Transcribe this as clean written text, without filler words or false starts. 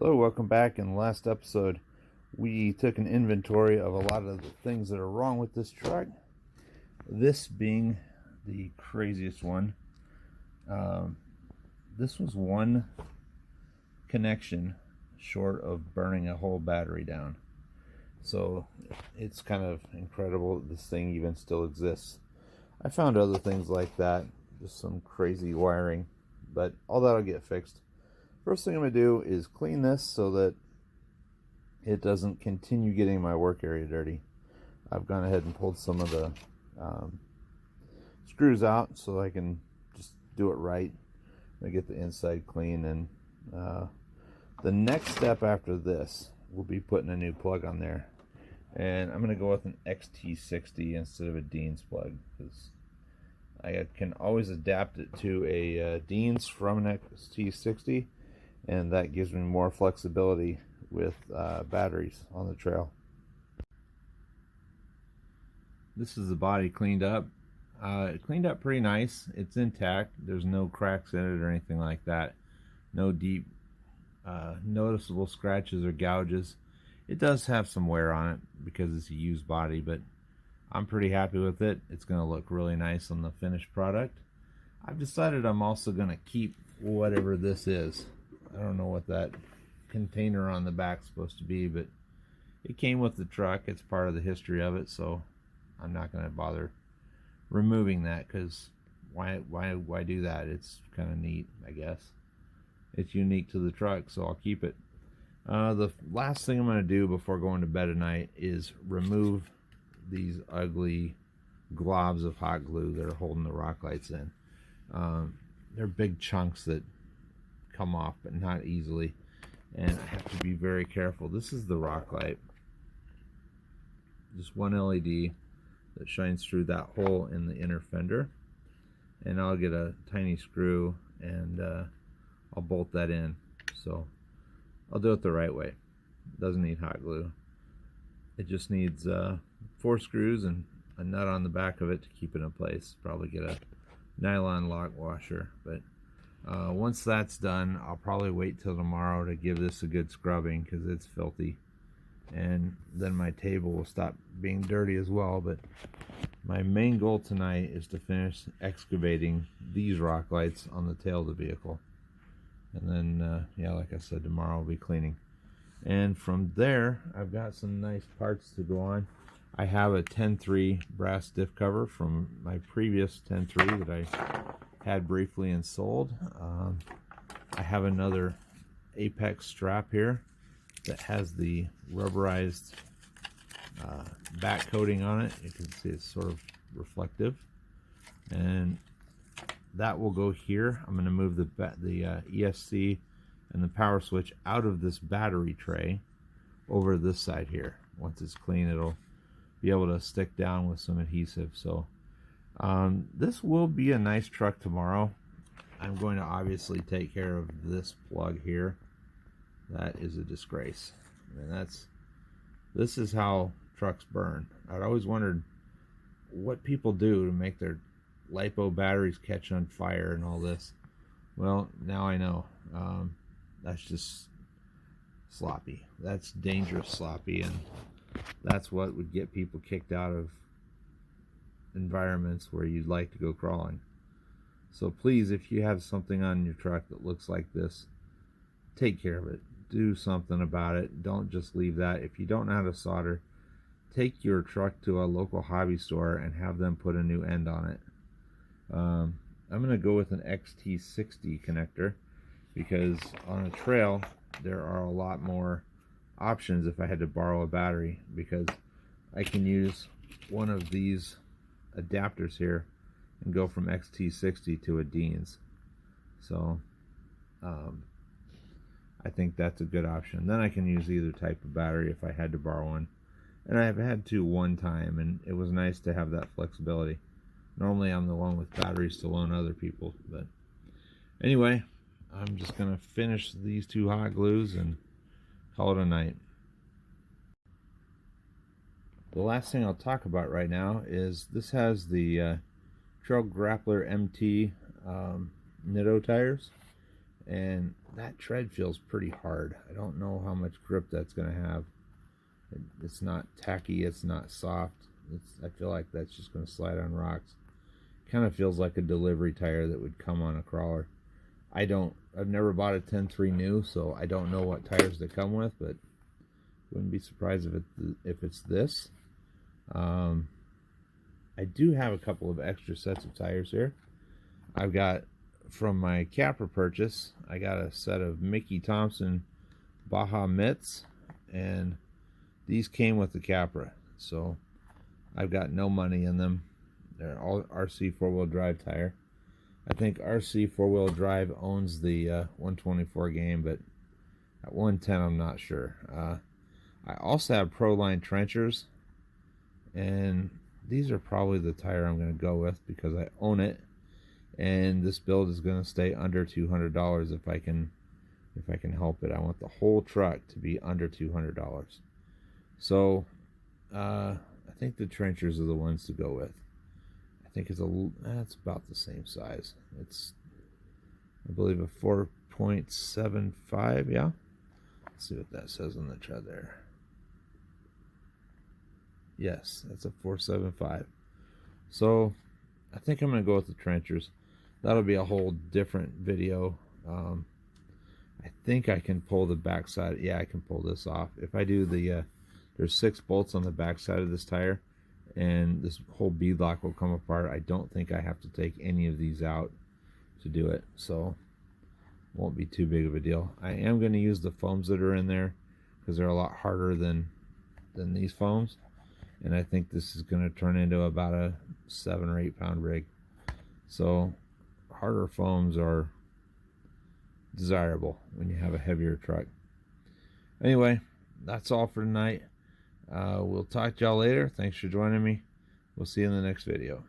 Hello, welcome back. In the last episode, we took an inventory of a lot of the things that are wrong with this truck. This being the craziest one. This was one connection short of burning a whole battery down. So it's kind of incredible that this thing even still exists. I found other things like that, just some crazy wiring, but all that'll get fixed. First thing I'm going to do is clean this so that it doesn't continue getting my work area dirty. I've gone ahead and pulled some of the screws out so I can just do it right. I get the inside clean, and the next step after this will be putting a new plug on there. And I'm going to go with an XT60 instead of a Dean's plug, because I can always adapt it to a Dean's from an XT60, and that gives me more flexibility with batteries on the trail. This is the body cleaned up. It cleaned up pretty nice. It's intact. There's no cracks in it or anything like that. No deep noticeable scratches or gouges. It does have some wear on it because it's a used body, but I'm pretty happy with it. It's going to look really nice on the finished product. I've decided I'm also going to keep whatever this is. I don't know what that container on the back is supposed to be, but it came with the truck. It's part of the history of it, so I'm not going to bother removing that, because why do that? It's kind of neat, I guess. It's unique to the truck, so I'll keep it. The last thing I'm going to do before going to bed tonight is remove these ugly globs of hot glue that are holding the rock lights in. They're big chunks that come off, but not easily, and I have to be very careful. This is the rock light, just one LED that shines through that hole in the inner fender, and I'll get a tiny screw and I'll bolt that in. So I'll do it the right way. It doesn't need hot glue. It just needs 4 screws and a nut on the back of it to keep it in place. Probably get a nylon lock washer, but once that's done, I'll probably wait till tomorrow to give this a good scrubbing, because it's filthy, and then my table will stop being dirty as well. But my main goal tonight is to finish excavating these rock lights on the tail of the vehicle, and then yeah, like I said, tomorrow I'll be cleaning, and from there I've got some nice parts to go on. I have a 10-3 brass diff cover from my previous 10-3 that I had briefly and sold. I have another Apex strap here that has the rubberized back coating on it. You can see it's sort of reflective, and that will go here. I'm going to move the ESC and the power switch out of this battery tray over this side here. Once it's clean, it'll be able to stick down with some adhesive. So this will be a nice truck tomorrow. I'm going to obviously take care of this plug here. That is a disgrace. I mean, this is how trucks burn. I'd always wondered what people do to make their LiPo batteries catch on fire and all this. Well, now I know. That's just sloppy. That's dangerous sloppy, and that's what would get people kicked out of environments where you'd like to go crawling. So please, if you have something on your truck that looks like this, take care of it. Do something about it. Don't just leave that. If you don't know how to solder, take your truck to a local hobby store and have them put a new end on it. I'm going to go with an XT60 connector, because on a trail there are a lot more options if I had to borrow a battery, because I can use one of these adapters here and go from XT60 to a Dean's. So I think that's a good option. Then I can use either type of battery if I had to borrow one, and I've had to one time, and it was nice to have that flexibility. Normally I'm the one with batteries to loan other people, but anyway, I'm just gonna finish these 2 hot glues and call it a night. The last thing I'll talk about right now is this has the Trail Grappler MT Nitto tires, and that tread feels pretty hard. I don't know how much grip that's going to have. It's not tacky, it's not soft. I feel like that's just going to slide on rocks. Kind of feels like a delivery tire that would come on a crawler. I've never bought a 10.3 new, so I don't know what tires they come with, but wouldn't be surprised if it's this. I do have a couple of extra sets of tires here. I've got, from my Capra purchase, I got a set of Mickey Thompson Baja mitts, and these came with the Capra, so I've got no money in them. They're all RC four-wheel drive tire. I think RC four-wheel drive owns the 124 game, but at 110 I'm not sure. I also have Proline trenchers, and these are probably the tire I'm going to go with because I own it, and this build is going to stay under $200 if I can help it. I want the whole truck to be under $200. So I think the trenchers are the ones to go with. I think that's about the same size. It's, I believe, a 4.75. Yeah. Let's see what that says on the tread there. Yes, that's a 4.75. So I think I'm going to go with the trenchers. That'll be a whole different video. I think I can pull the backside. Yeah, I can pull this off. If I do there's 6 bolts on the backside of this tire, and this whole beadlock will come apart. I don't think I have to take any of these out to do it, so it won't be too big of a deal. I am going to use the foams that are in there because they're a lot harder than these foams, and I think this is going to turn into about a 7 or 8 pound rig. So harder foams are desirable when you have a heavier truck. Anyway, that's all for tonight. We'll talk to y'all later. Thanks for joining me. We'll see you in the next video.